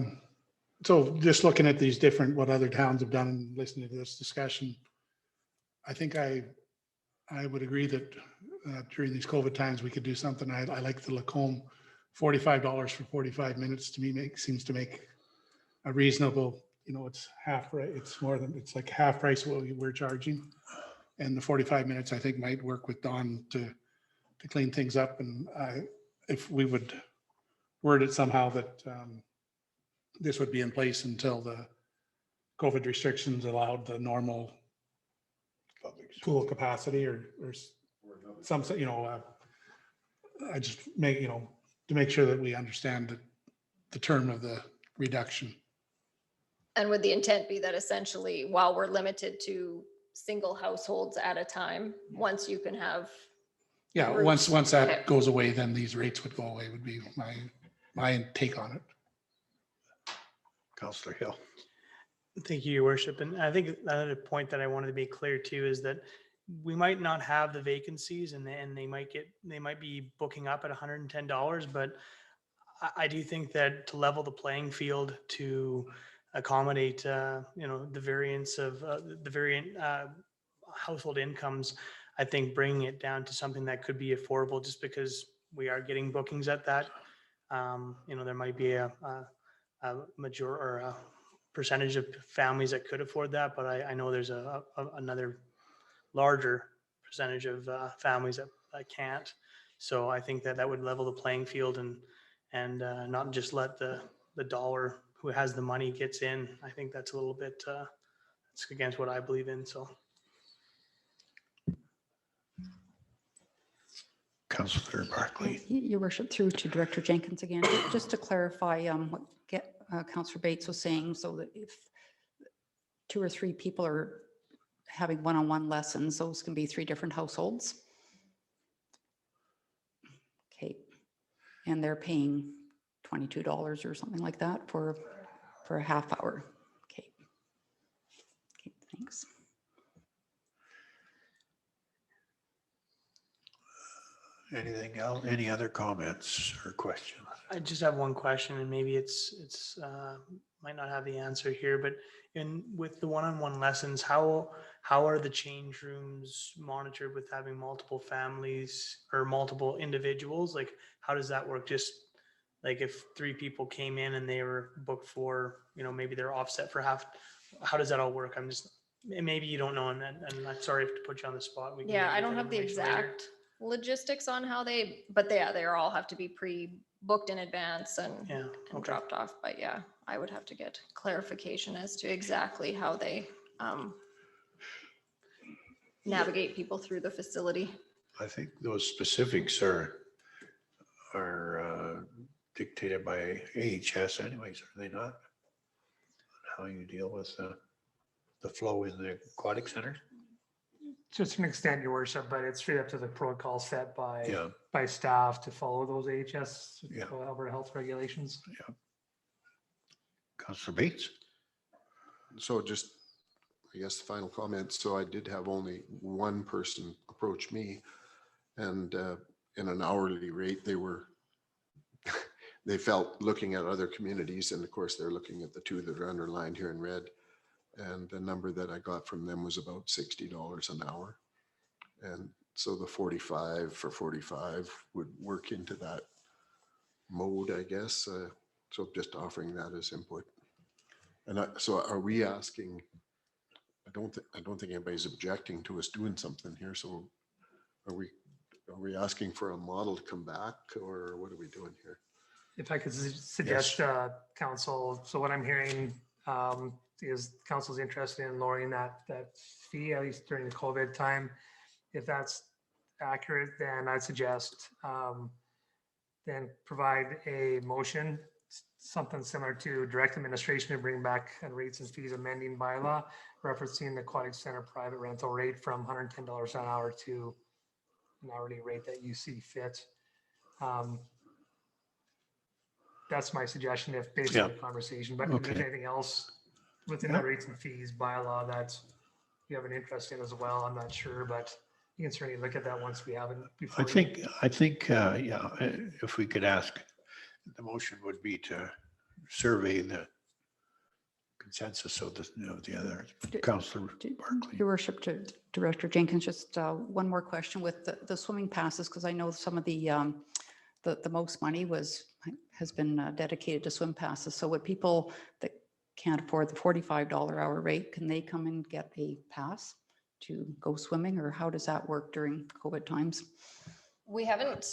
so just looking at these different, what other towns have done and listening to this discussion, I think I would agree that during these COVID times, we could do something. I like the Lacombe, $45 for 45 minutes to me seems to make a reasonable, it's half, it's more than, it's like half price what we're charging. And the 45 minutes, I think might work with Don to clean things up. And if we would word it somehow that this would be in place until the COVID restrictions allowed the normal pool capacity or some, I just make, to make sure that we understand the term of the reduction. And would the intent be that essentially, while we're limited to single households at a time, once you can have. Yeah, groups- once Okay. that goes away, then these rates would go away, would be my take on it. Councillor Hill. Thank you, Your Worship. And I think another point that I wanted to be clear too is that we might not have the vacancies and they might be booking up at $110, but I do think that to level the playing field to accommodate, the variance of the variant household incomes, I think bringing it down to something that could be affordable just because we are getting bookings at that. There might be a major or a percentage of families that could afford that, but I know there's another larger percentage of families that can't. So I think that would level the playing field and not just let the dollar who has the money gets in. I think that's a little bit it's against what I believe in. So. Councillor Barclay. Your worship, through to Director Jenkins again, just to clarify what Councillor Bates was saying, so that if 2 or 3 people are having one-on-one lessons, those can be 3 different households. Okay, and they're paying $22 or something like that for a half hour. Okay, thanks. Anything else? Any other comments or questions? I just have one question, and maybe it's might not have the answer here, but with the one-on-one lessons, how are the change rooms monitored with having multiple families or multiple individuals? Like, how does that work? Just like if 3 people came in and they were booked for, maybe they're offset for half. How does that all work? Maybe you don't know, and I'm sorry to put you on the spot. Yeah, I don't have the exact logistics on how but they all have to be pre-booked in advance and dropped off. But yeah, I would have to get clarification as to exactly how they navigate people through the facility. I think those specifics are dictated by AHS anyways, are they not? How you deal with the flow in the aquatic center? To an extent, Your Worship, but it's straight up to the protocol set by Yeah. staff to follow those AHS, Yeah. Alberta health regulations. Councillor Bates? So just, I guess, the final comment. So I did have only one person approach me, and in an hourly rate, they felt looking at other communities, and of course they're looking at the 2 that are underlined here in red. And the number that I got from them was about $60 an hour. And so the 45 for 45 would work into that mode, I guess. So just offering that as input. And so are we asking, I don't think anybody's objecting to us doing something here. So are we asking for a model to come back, or what are we doing here? If I could suggest, council, so what I'm hearing is council's interested in lowering that fee, at least during the COVID time. If that's accurate, then I'd suggest then provide a motion, something similar to direct administration to bring back a rates and fees amending bylaw, referencing the aquatic center private rental rate from $110 an hour to an hourly rate that you see fit. that's my suggestion if based on the conversation, but if there's Okay. anything else within Yeah. the rates and fees bylaw that you have an interest in as well, I'm not sure, but you can certainly look at that once we have it. I before you- think, yeah, if we could ask, the motion would be to survey the consensus of the other Councillor Barkley. Your worship, to Director Jenkins, just one more question with the swimming passes, because I know some of the most money has been dedicated to swim passes. So would people that can't afford the $45 hour rate, can they come and get a pass to go swimming, or how does that work during COVID times? We haven't,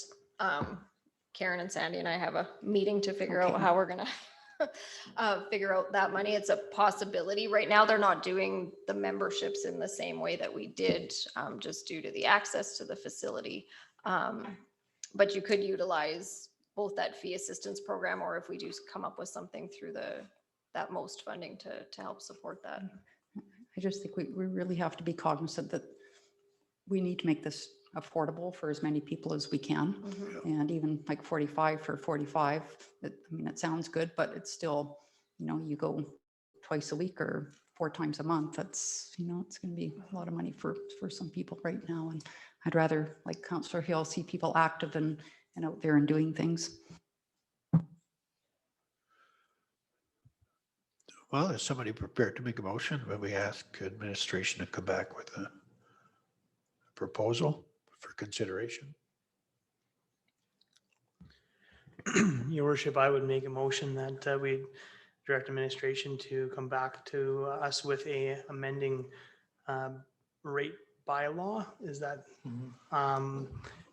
Karen and Sandy and I have a meeting to figure out Okay. how we're gonna figure out that money. It's a possibility. Right now, they're not doing the memberships in the same way that we did, just due to the access to the facility. But you could utilize both that fee assistance program, or if we do come up with something through that most funding to help support that. I just think we really have to be cognizant that we need to make this affordable for as many people as we can. Mhm. And even like 45 for 45, I mean, it sounds good, but it's still, you go twice a week or 4 times a month. That's, it's going to be a lot of money for some people right now. And I'd rather, like Councillor Hill, see people active and out there and doing things. Well, is somebody prepared to make a motion when we ask administration to come back with a proposal for consideration? Your worship, I would make a motion that we direct administration to come back to us with a amending rate bylaw. Is that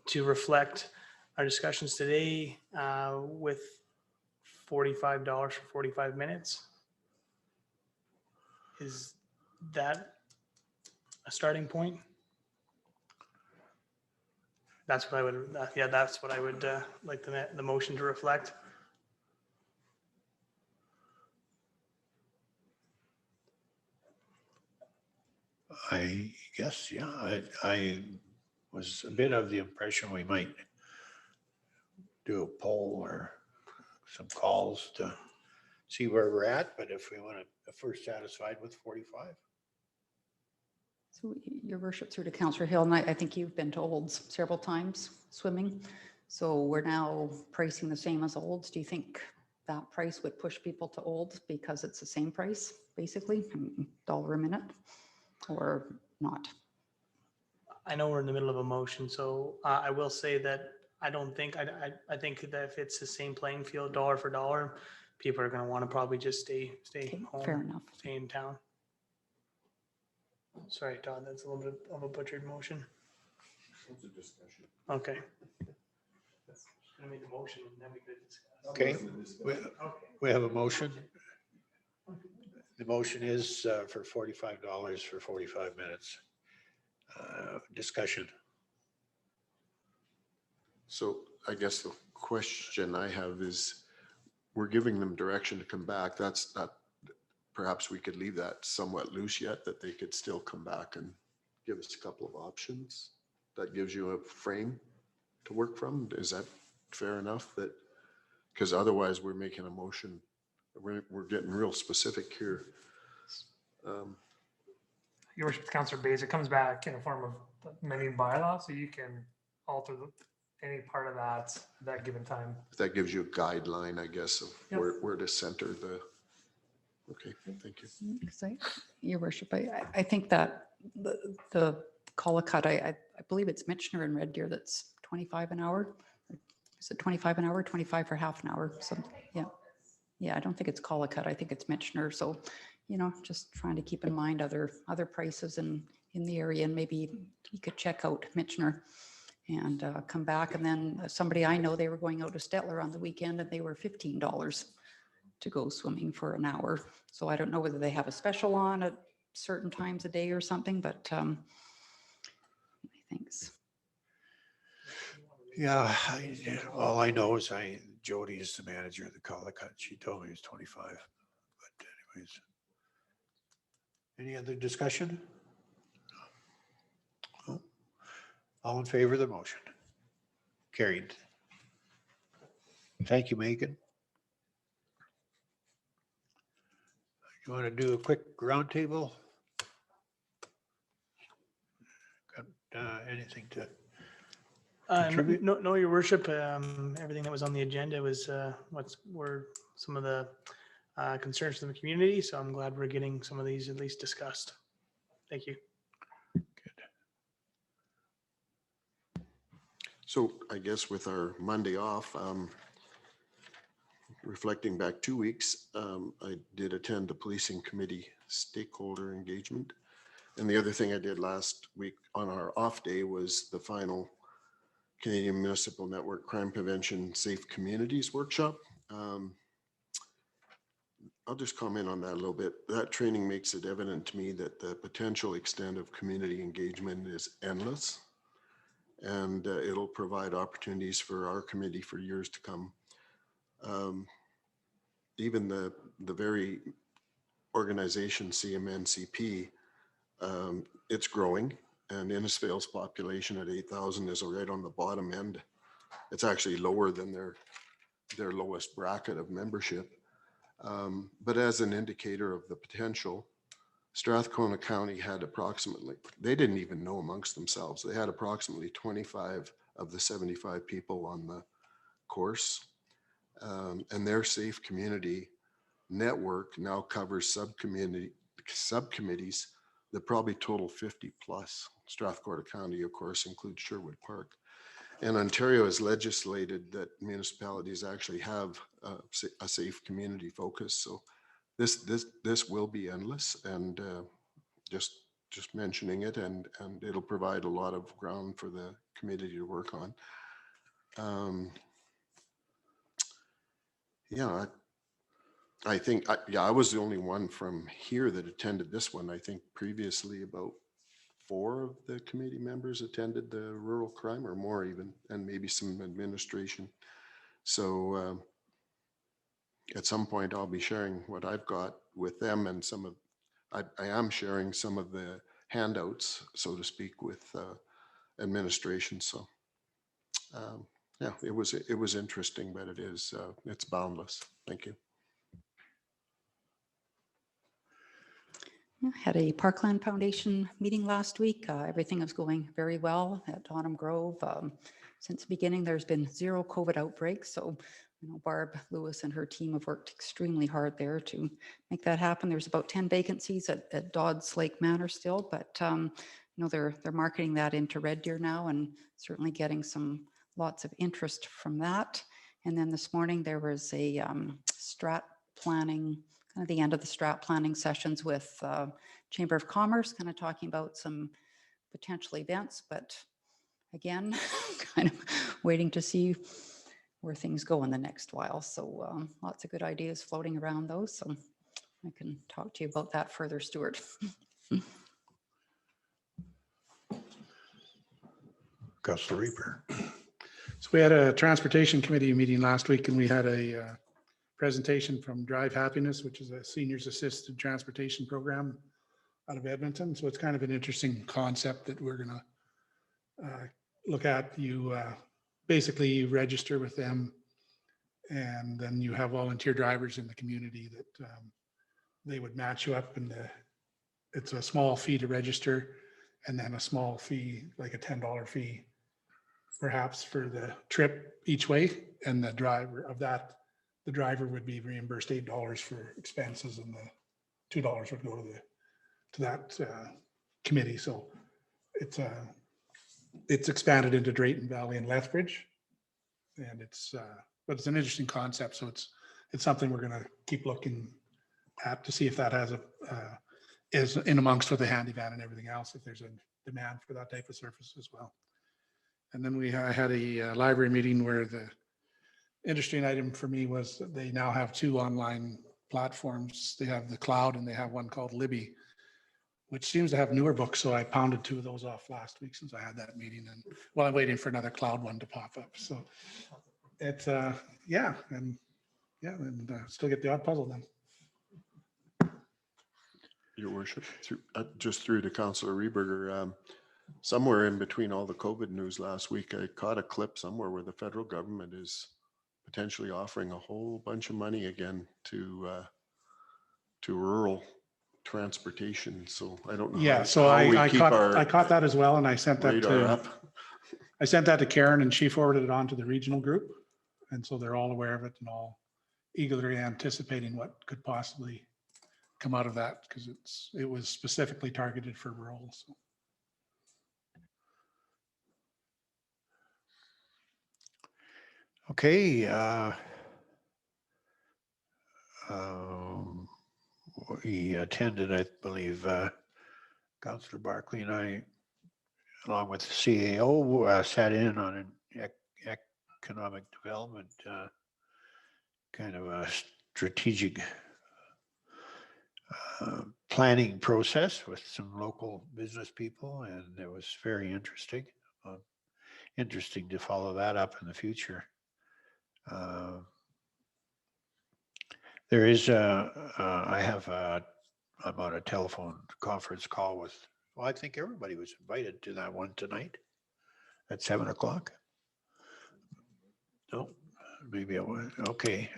to reflect our discussions today with $45 for 45 minutes? Is that a starting point? That's what I would, yeah, that's what I would like the motion to reflect. I guess, yeah, I was a bit of the impression we might do a poll or some calls to see where we're at, but if we're satisfied with 45. So your worship, through to Councillor Hill, and I think you've been to Olds several times swimming. So we're now pricing the same as Olds. Do you think that price would push people to Olds because it's the same price, basically, $1 a minute, or not? I know we're in the middle of a motion, so I will say that I don't think, I think that if it's the same playing field, dollar for dollar, people are going to want to probably just stay Okay, home, fair enough. stay in town. Sorry, Todd, that's a little bit of a butchered motion. It's a discussion. Okay. Gonna make a motion and then we could discuss. Okay, we have a motion. The motion is for $45 for 45 minutes. Discussion. So I guess the question I have is, we're giving them direction to come back. That's not, perhaps we could leave that somewhat loose yet, that they could still come back and give us a couple of options. That gives you a frame to work from. Is that fair enough? That, because otherwise we're making a motion, we're getting real specific here. Your worship, Councillor Bays, it comes back in a form of amending bylaw, so you can alter any part of that at that given time. That gives you a guideline, I guess, of Yep. where to center the, okay, thank you. Because your worship, I think that the Collicut, I believe it's Mitchner and Red Deer that's 25 an hour. Is it 25 an hour, 25 for half an hour? So, yeah. Yeah, I don't think it's Collicut. I think it's Mitchner. So, just trying to keep in mind other prices in the area, and maybe you could check out Mitchner and come back. And then somebody I know, they were going out to Stettler on the weekend and they were $15 to go swimming for an hour. So I don't know whether they have a special on at certain times a day or something, but thanks. Yeah, all I know is Jody is the manager of the Collicut. She told me it was 25. But anyways, any other discussion? No? All in favor of the motion? Carried. Thank you, Megan. You want to do a quick roundtable? Got anything to? Contribute? No, your worship, everything that was on the agenda was were some of the concerns from the community. So I'm glad we're getting some of these at least discussed. Thank you. So I guess with our Monday off, reflecting back 2 weeks, I did attend the policing committee stakeholder engagement. And the other thing I did last week on our off day was the final Canadian Municipal Network Crime Prevention Safe Communities Workshop. I'll just comment on that a little bit. That training makes it evident to me that the potential extent of community engagement is endless. And it'll provide opportunities for our committee for years to come. Even the very organization CMNCP, it's growing, and Innisfail's population at 8,000 is right on the bottom end. It's actually lower than their lowest bracket of membership. But as an indicator of the potential, Strathcona County had approximately, they didn't even know amongst themselves, they had approximately 25 of the 75 people on the course. And their safe community network now covers subcommittees that probably total 50 plus. Strathcona County, of course, includes Sherwood Park. And Ontario has legislated that municipalities actually have a safe community focus. So this will be endless, and just mentioning it, and it'll provide a lot of ground for the committee to work on. Yeah, I think I was the only one from here that attended this one. I think previously about 4 of the committee members attended the rural crime, or more even, and maybe some administration. So at some point I'll be sharing what I've got with them, and I am sharing some of the handouts, so to speak, with administration. So yeah, it was interesting, but it's boundless. Thank you. I had a Parkland Foundation meeting last week. Everything is going very well at Autumn Grove. Since the beginning, there's been 0 COVID outbreaks. So, Barb Lewis and her team have worked extremely hard there to make that happen. There's about 10 vacancies at Dodds Lake Manor still, but they're marketing that into Red Deer now, and certainly getting lots of interest from that. And then this morning there was a strat planning, kind of the end of the strat planning sessions with Chamber of Commerce, kind of talking about some potential events, but again, kind of waiting to see where things go in the next while. So lots of good ideas floating around those. So I can talk to you about that further, Stuart. Councilor Reaper. So we had a transportation committee meeting last week, and we had a presentation from Drive Happiness, which is a seniors assisted transportation program out of Edmonton. So it's kind of an interesting concept that we're going to look at. You basically register with them, and then you have volunteer drivers in the community that they would match you up, and it's a small fee to register, and then a small fee, like a $10 fee perhaps, for the trip each way. And the driver would be reimbursed $8 for expenses, and the $2 would go to that committee. So it's expanded into Drayton Valley and Lethbridge, and but it's an interesting concept. So it's something we're going to keep looking at to see if that is in amongst with the handy van and everything else, if there's a demand for that type of service as well. And then we had a library meeting where the interesting item for me was that they now have 2 online platforms. They have the cloud, and they have one called Libby, which seems to have newer books. So I pounded 2 of those off last week since I had that meeting. And well, I'm waiting for another cloud one to pop up. So it's and still get the odd puzzle then. Your worship, just through to Councillor Reberger, somewhere in between all the COVID news last week, I caught a clip somewhere where the federal government is potentially offering a whole bunch of money again to to rural transportation, so I don't know. Yeah, how- so how we I keep caught, our I caught that as well, and I sent that radar to, up. I sent that to Karen, and she forwarded it on to the regional group. And so they're all aware of it and all eagerly anticipating what could possibly come out of that, because it was specifically targeted for rural, so. Okay. We attended, I believe, Councillor Barkley and I, along with the CAO, sat in on an economic development kind of a strategic planning process with some local business people, and it was very interesting. Interesting to follow that up in the future. There is I'm on a telephone conference call with, well, I think everybody was invited to that one tonight at 7:00. No, maybe I was, okay.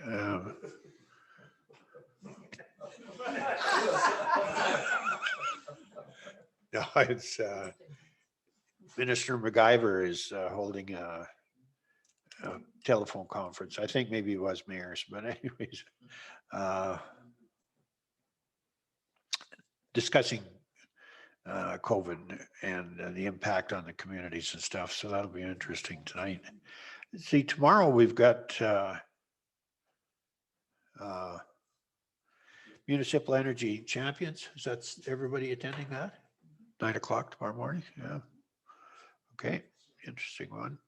No, it's Minister MacGyver is holding a telephone conference. I think maybe it was mayor's, but anyways, discussing COVID and the impact on the communities and stuff. So that'll be interesting tonight. See, tomorrow we've got Municipal Energy Champions. Is that everybody attending that? 9:00 tomorrow morning? Yeah. Okay, interesting one.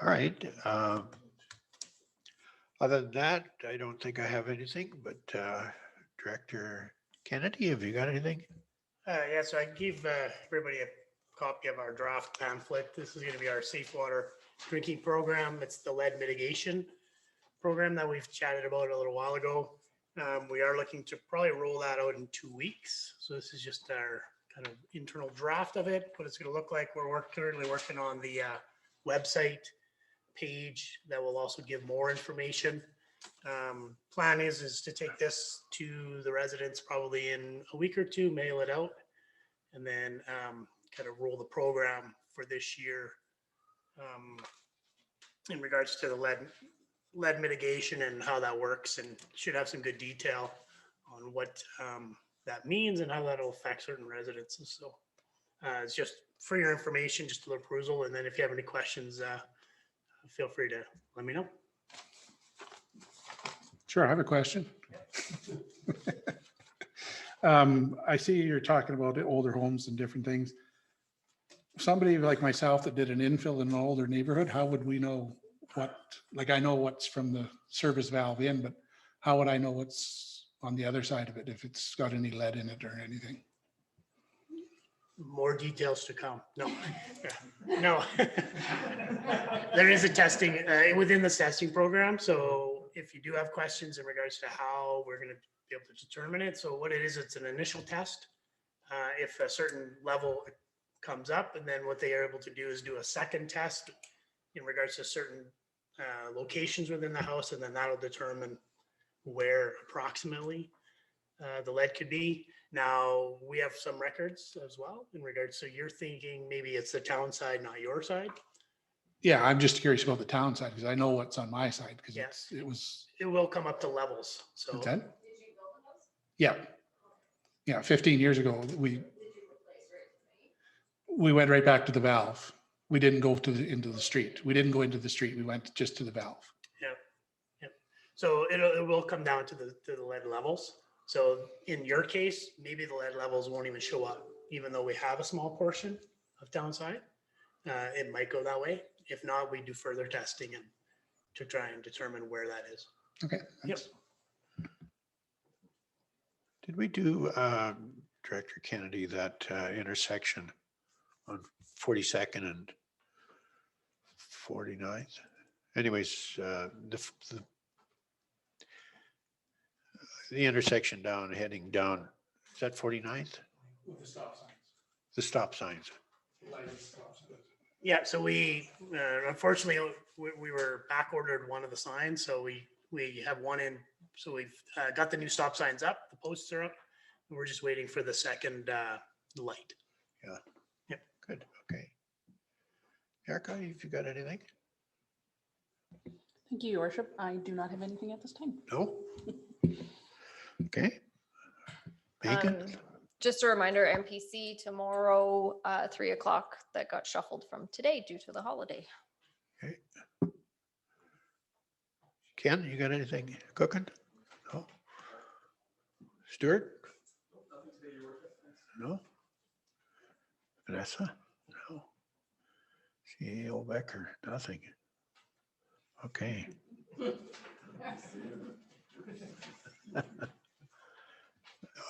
All right. Other than that, I don't think I have anything, but Director Kennedy, have you got anything? Yeah, so I gave everybody a copy of our draft pamphlet. This is going to be our safe water drinking program. It's the lead mitigation program that we've chatted about a little while ago. We are looking to probably roll that out in 2 weeks. So this is just our kind of internal draft of it, what it's going to look like. We're currently working on the website page that will also give more information. Plan is to take this to the residents probably in a week or two, mail it out, and then kind of roll the program for this year in regards to the lead mitigation and how that works, and should have some good detail on what that means and how that will affect certain residences. So it's just for your information, just a little perusal, and then if you have any questions, feel free to let me know. Sure, I have a question. I see you're talking about older homes and different things. Somebody like myself that did an infill in an older neighborhood, how would we know what, like I know what's from the service valve in, but how would I know what's on the other side of it if it's got any lead in it or anything? More details to come. No, no. There is a testing within the testing program. So if you do have questions in regards to how we're going to be able to determine it. So what it is, it's an initial test. If a certain level comes up, and then what they are able to do is do a second test in regards to certain locations within the house. And then that'll determine where approximately the lead could be. Now, we have some records as well in regards, so you're thinking maybe it's the town side, not your side? Yeah, I'm just curious about the town side because I know what's on my side because Yeah. it It will come up to levels, so. What's that? Yeah. Yeah, 15 years ago, we went right back to the valve. We didn't go into the street. We didn't go into the street. We went just to the valve. Yeah, yeah. So it will come down to the lead levels. So in your case, maybe the lead levels won't even show up, even though we have a small portion of downside. It might go that way. If not, we do further testing and to try and determine where that is. Okay. Yep. Thanks. Did we do, Director Kennedy, that intersection on 42nd and 49th? Anyways, the intersection down, heading down, is that 49th? With the stop signs. The stop signs. Yeah, so we unfortunately we were back ordered one of the signs, so we We have one in, so we've got the new stop signs up, the posts are up. And we're just waiting for the second light. Good, okay. Erica, if you got anything? Thank you, Your Worship. I do not have anything at this time. No? Okay. Megan? Just a reminder, MPC tomorrow, 3 o'clock, that got shuffled from today due to the holiday. Okay. Ken, you got anything cooking? No? Stuart? No? Vanessa? No. CEO Becker, nothing. Okay.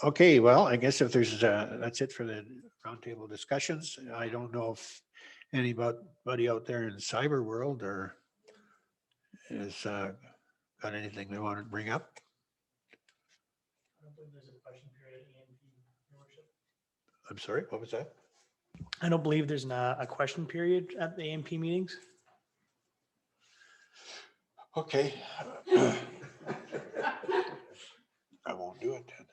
Okay, well, I guess if there's, that's it for the roundtable discussions. I don't know if anybody out there in the cyber world or has got anything they want to bring up. I'm sorry, what was that? I don't believe there's a question period at the AMP meetings. Okay. I won't do it then.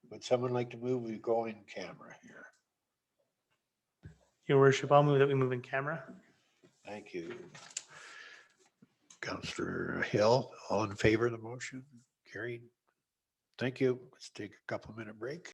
Would someone like to move? We go in camera here. Your Worship, I'll move that we move in camera. Thank you. Councillor Hill, all in favor of the motion? Carried. Thank you. Let's take a couple minute break.